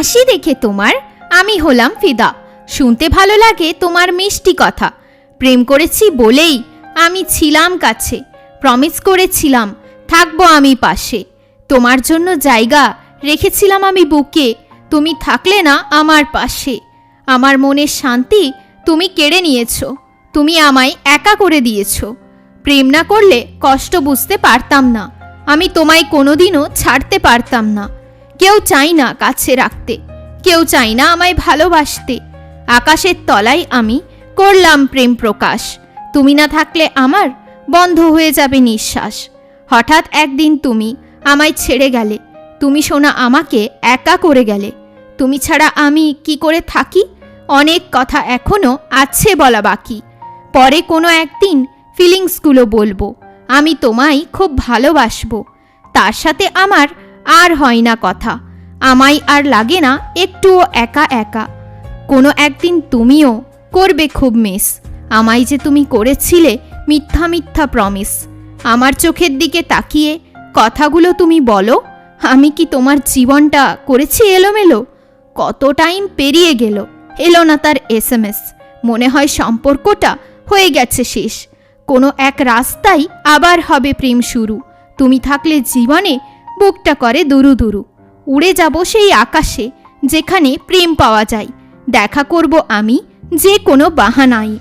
হাসি দেখে তোমার আমি হলাম ফিদা। শুনতে ভালো লাগে তোমার মিষ্টি কথা। প্রেম করেছি বলেই আমি ছিলাম কাছে, প্রমিস করেছিলাম থাকবো আমি পাশে। তোমার জন্য জায়গা রেখেছিলাম আমি বুকে, তুমি থাকলে না আমার পাশে। আমার মনের শান্তি তুমি কেড়ে নিয়েছো, তুমি আমায় একা করে দিয়েছো। প্রেম না করলে কষ্ট বুঝতে পারতাম না, আমি তোমায় কোনোদিনও ছাড়তে পারতাম না। কেউ চাই না কাছে রাখতে, কেউ চাই না আমায় ভালোবাসতে। আকাশের তলায় আমি করলাম প্রেম প্রকাশ, তুমি না থাকলে আমার বন্ধ হয়ে যাবে নিঃশ্বাস। হঠাৎ একদিন তুমি আমায় ছেড়ে গেলে, তুমি শোনা আমাকে একা করে গেলে। তুমি ছাড়া আমি কি করে থাকি, অনেক কথা এখনো আছে বলা বাকি। পরে কোনো একদিন ফিলিংসগুলো বলবো, আমি তোমায় খুব ভালোবাসবো। তার সাথে আমার আর হয় না কথা, আমায় আর লাগে না একটুও একা একা। কোনো একদিন তুমিও করবে খুব মিস, আমায় যে তুমি করেছিলে মিথ্যা মিথ্যা প্রমিস। আমার চোখের দিকে তাকিয়ে কথাগুলো তুমি বলো, আমি কি তোমার জীবনটা করেছি এলোমেলো? কত টাইম পেরিয়ে গেল, এলো না তার SMS। মনে হয় সম্পর্কটা হয়ে গেছে শেষ, কোনো এক রাস্তায় আবার হবে প্রেম শুরু। তুমি থাকলে জীবনে বুকটা করে দুরু দুরু। উড়ে যাব সেই আকাশে যেখানে প্রেম পাওয়া যায়, দেখা করব আমি যে কোনো বাহানায়।